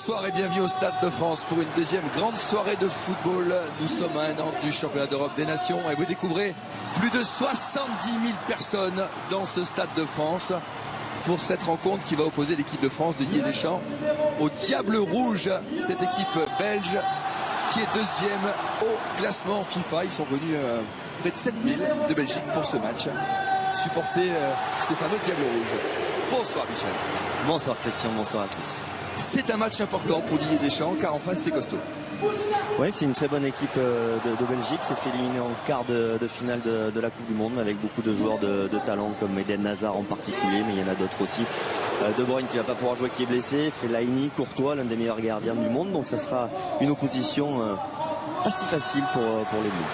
Bonsoir et bienvenue au Stade de France pour une deuxième grande soirée de football. Nous sommes à un an du championnat d'Europe des Nations et vous découvrez plus de 70 000 personnes dans ce Stade de France pour cette rencontre qui va opposer l'équipe de France de Didier Deschamps au Diable Rouge, cette équipe belge qui est deuxième au classement FIFA. Ils sont venus près de 7 000 de Belgique pour ce match, supporter ces fameux Diables Rouges. Bonsoir Michel. Bonsoir Christian, bonsoir à tous. C'est un match important pour Didier Deschamps car en face c'est costaud. Oui, c'est une très bonne équipe de Belgique. S'est fait éliminer en quart de finale de la Coupe du Monde avec beaucoup de joueurs de talent comme Eden Hazard en particulier, mais il y en a d'autres aussi. De Bruyne qui ne va pas pouvoir jouer, qui est blessé. Fellaini, Courtois, l'un des meilleurs gardiens du monde. Donc ça sera une opposition pas si facile pour les Bleus.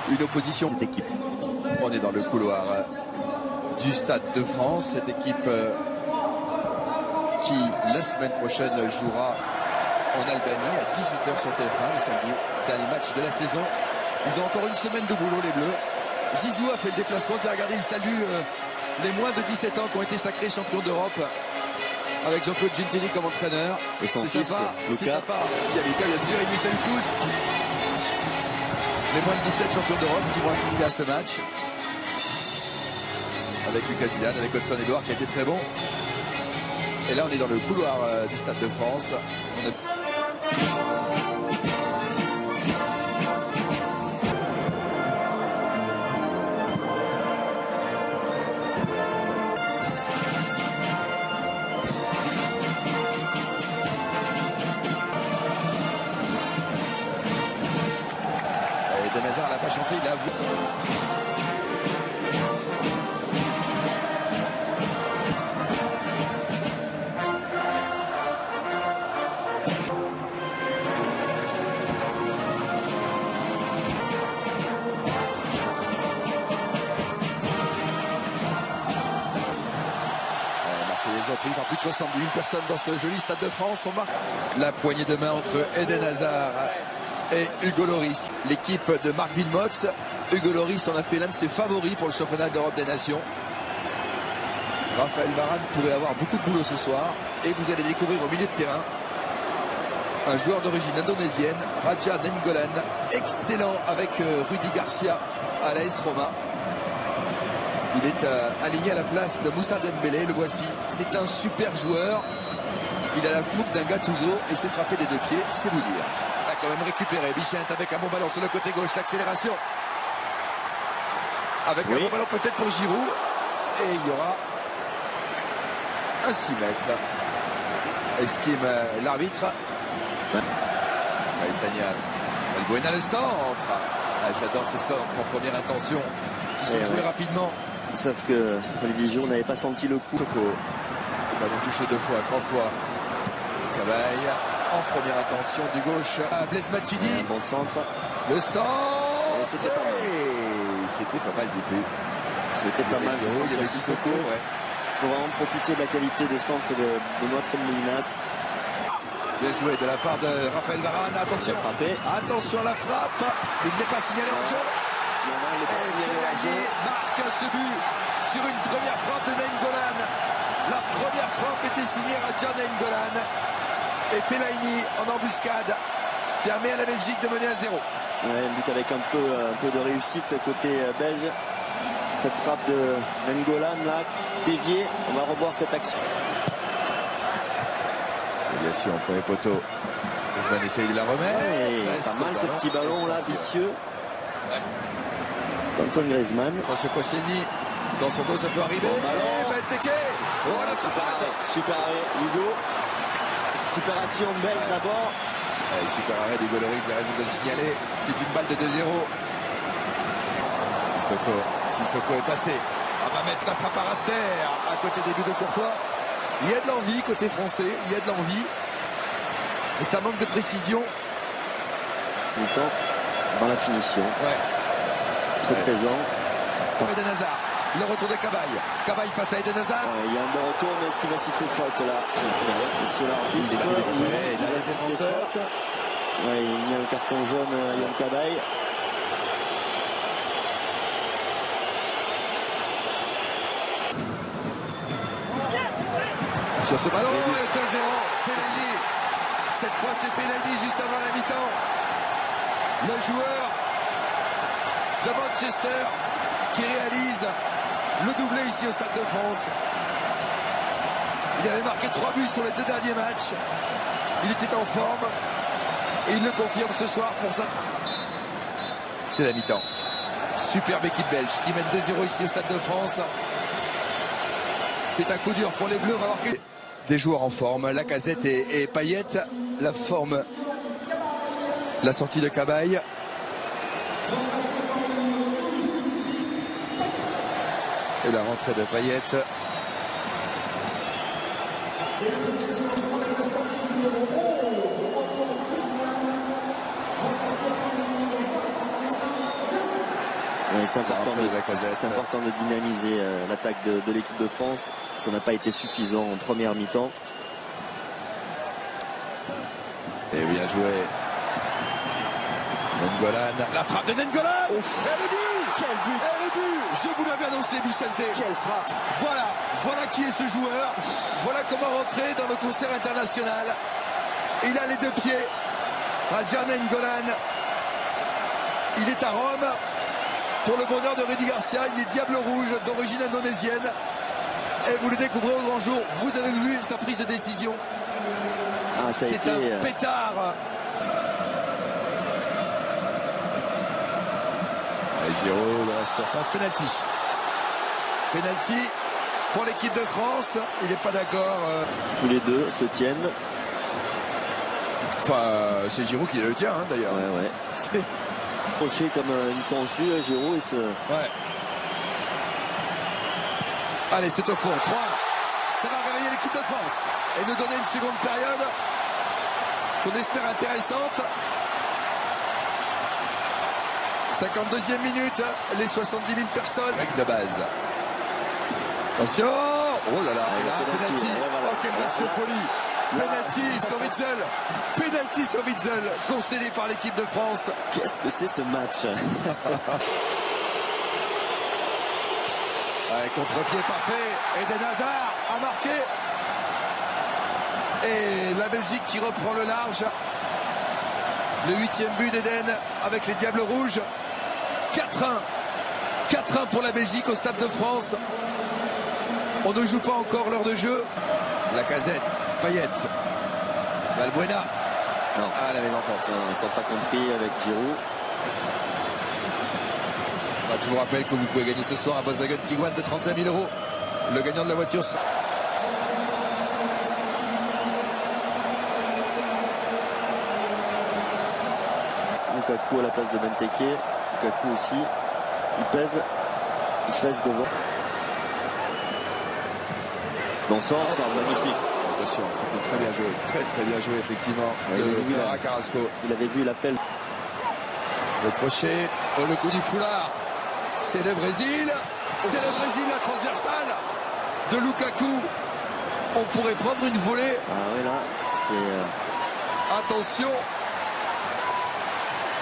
Une opposition. Cette équipe. On est dans le couloir du Stade de France. Cette équipe qui la semaine prochaine jouera en Albanie à 18h sur TF1, le samedi, dernier match de la saison. Ils ont encore une semaine de boulot les Bleus. Zizou a fait le déplacement, regardez, il salue les moins de 17 ans qui ont été sacrés champions d'Europe avec Jean-Claude Gentili comme entraîneur. Et son c'est fils, sympa, Lucas. c'est sympa. Il y a Lucas bien sûr, il les salue tous. Les moins de 17 champions d'Europe qui vont assister à ce match. Avec Lucas Zidane, avec Hudson Edouard qui a été très bon. Et là on est dans le couloir du Stade de France. Eden Hazard n'a pas chanté, il a avoué. Ils ont pris par plus de 70 000 personnes dans ce joli Stade de France. On marque la poignée de main entre Eden Hazard et Hugo Lloris. L'équipe de Marc Wilmots. Hugo Lloris en a fait l'un de ses favoris pour le championnat d'Europe des Nations. Raphaël Varane pourrait avoir beaucoup de boulot ce soir. Et vous allez découvrir au milieu de terrain un joueur d'origine indonésienne, Raja Nainggolan, excellent avec Rudy Garcia à l'AS Roma. Il est aligné à la place de Moussa Dembélé, le voici. C'est un super joueur. Il a la fougue d'un Gattuso et s'est frappé des deux pieds, c'est vous dire. Il a quand même récupéré Bichent avec un bon ballon sur le côté gauche, l'accélération. Avec un bon ballon peut-être pour Giroud. Et il y aura un 6 mètres. Estime l'arbitre. Il signale. Valbuena le centre. J'adore ce centre en première intention qui sont joués rapidement. Ils savent que Olivier Giroud n'avait pas senti le coup. Soko. Il va toucher 2 fois, 3 fois. Cabaye en première intention du gauche à Blaise Matuidi. Bon centre. Le centre. C'était pas mal. C'était pas mal du tout. C'était pas mal. Il y avait Sissoko. Il faut vraiment profiter de la qualité de centre de notre Molinas. Bien joué de la part de Raphaël Varane. Attention. Attention à la frappe. Il n'est pas signalé en jeu. Non, il n'est pas signalé en jeu. Marque ce but sur une première frappe de Nainggolan. La première frappe était signée Raja Nainggolan. Et Fellaini en embuscade permet à la Belgique de mener à 0. Ouais, un but avec un peu de réussite côté belge. Cette frappe de Nainggolan là, déviée. On va revoir cette action. Déviation au premier poteau. Griezmann essaye de la remettre. Pas mal ce petit ballon là, vicieux. Antoine Griezmann. Attention Koscielny. Dans son dos ça peut arriver. Bon ballon. Benteke. Oh la super arrêt. Hugo. Super action belge d'abord. Super arrêt d'Hugo Lloris, il a raison de le signaler. C'est une balle de 2-0. Sissoko est passé. On va mettre la frappe à ras de terre à côté des buts de Courtois. Il y a de l'envie côté français, il y a de l'envie. Mais ça manque de précision. Longtemps dans la finition. Très présent. Eden Hazard. Le retour de Cabaye. Cabaye face à Eden Hazard. Il y a un bon retour, mais est-ce qu'il va siffler faute là? Il a laissé faute. Il y a un carton jaune à Yann Cabaye. Sur ce ballon, 2-0, Fellaini. Cette fois, c'est Fellaini juste avant la mi-temps. Le joueur de Manchester qui réalise le doublé ici au Stade de France. Il avait marqué 3 buts sur les 2 derniers matchs. Il était en forme et il le confirme ce soir pour ça. C'est la mi-temps. Superbe équipe belge qui mène 2-0 ici au Stade de France. C'est un coup dur pour les Bleus. Va marquer des joueurs en forme. Lacazette et Payet. La forme, la sortie de Cabaye. Et la rentrée de Payet. Oui, c'est important de dynamiser l'attaque de l'équipe de France. Ça n'a pas été suffisant en première mi-temps. Et bien joué. Nengolan. La frappe de Nengolan. Et le but. Quel but. Et le but. Je vous l'avais annoncé, Vicente. Quelle frappe. Voilà qui est ce joueur. Voilà comment rentrer dans le concert international. Il a les 2 pieds. Radja Nengolan. Il est à Rome. Pour le bonheur de Rudy Garcia, il est Diable Rouge d'origine indonésienne. Et vous le découvrez au grand jour. Vous avez vu sa prise de décision. Ah, c'est un pétard. Et Giroud dans la surface. Penalty pour l'équipe de France. Il n'est pas d'accord. Tous les deux se tiennent. Enfin, c'est Giroud qui le tient d'ailleurs. Ouais. C'est approché comme une sangsue, Giroud. Ouais. Allez, c'est au fond. 3. Ça va réveiller l'équipe de France et nous donner une seconde période qu'on espère intéressante. 52e minute, les 70 000 personnes. Règle de base. Attention. Oh là là, penalty. Oh, quel match de folie. Penalty sur Witzel. Penalty sur Witzel, concédé par l'équipe de France. Qu'est-ce que c'est ce match? Contre-pied parfait. Eden Hazard a marqué. Et la Belgique qui reprend le large. Le 8e but d'Eden avec les Diables Rouges. 4-1. 4-1 pour la Belgique au Stade de France. On ne joue pas encore l'heure de jeu. Lacazette, Payet, Valbuena. Non. Ah, la mésentente. Ils ne sont pas compris avec Giroud. Je vous rappelle que vous pouvez gagner ce soir un Volkswagen Tiguan de 35 000 €. Le gagnant de la voiture sera... Lukaku à la place de Benteke. Lukaku aussi. Il pèse devant. Bon centre, magnifique. Attention, c'était très bien joué. Très bien joué, effectivement. Carrasco. Il avait vu l'appel. Le crochet, le coup du foulard. C'est le Brésil. C'est le Brésil, la transversale de Lukaku. On pourrait prendre une volée. Ah oui, là, c'est... Attention.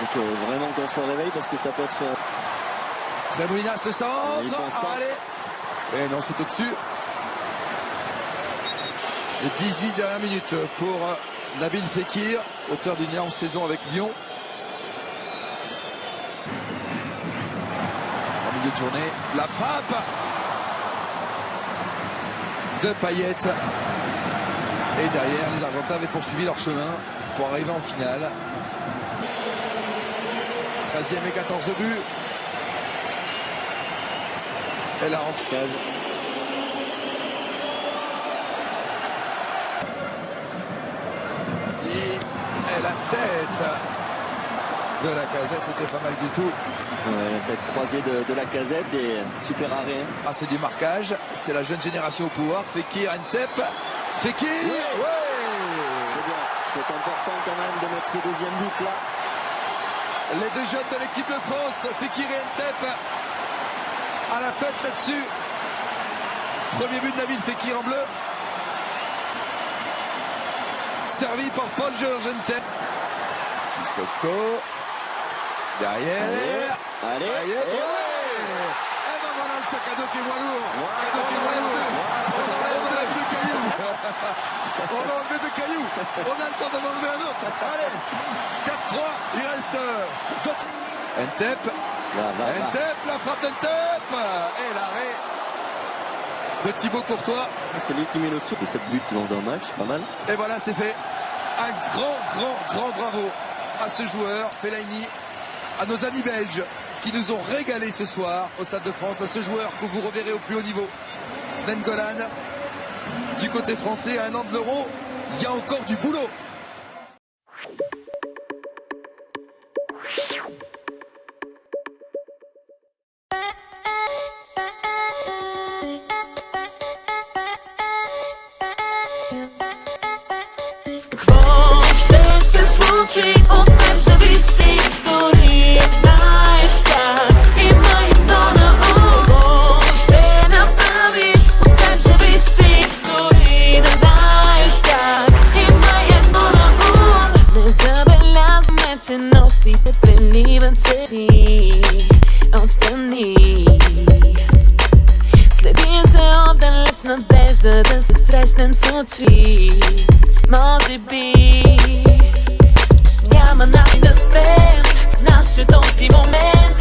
Il faut vraiment qu'on se réveille parce que ça peut être... Tremolinas le centre. Allez. Et non, c'est au-dessus. Les 18 dernières minutes pour Nabil Fekir, auteur d'une énorme saison avec Lyon. En milieu de journée, la frappe de Payet. Et derrière, les Argentins avaient poursuivi leur chemin pour arriver en finale. 13e et 14 buts. Et la rentrée. Et la tête de Lacazette, c'était pas mal du tout. Ouais, la tête croisée de Lacazette et super arrêt. Ah, c'est du marquage, c'est la jeune génération au pouvoir. Fekir, Ntep. Fekir, C'est bien, c'est important quand même de mettre ce deuxième but là. Les deux jeunes de l'équipe de France, Fekir et Ntep, à la fête là-dessus. Premier but de Nabil Fekir en bleu. Servi par Paul-Georges Ntep. Sissoko. Derrière. Allez. Et ben voilà le sac à dos qui est moins lourd. On enlève deux cailloux. On va enlever 2 cailloux. On a le temps d'en enlever un autre. Allez, 4-3. Il reste Ntep. Ntep, la frappe d'Ntep. Et l'arrêt de Thibaut Courtois. C'est lui qui met le feu. Et 7 buts dans un match, pas mal. Et voilà, c'est fait. Un grand bravo à ce joueur, Fellaini, à nos amis belges qui nous ont régalé ce soir au Stade de France, à ce joueur que vous reverrez au plus haut niveau. Nainggolan, du côté français, à 1 an de l'Euro, il y a encore du boulot. Od tym zawisi, który znasz jak i moje dane Ty naprawisz, od tym zawisi, który znasz jak i moje dane Не забелязваме, че нощите преливат цели Остани Следи се отдалеч надежда да се срещнем с очи Може би няма начин да спрем нашето си момент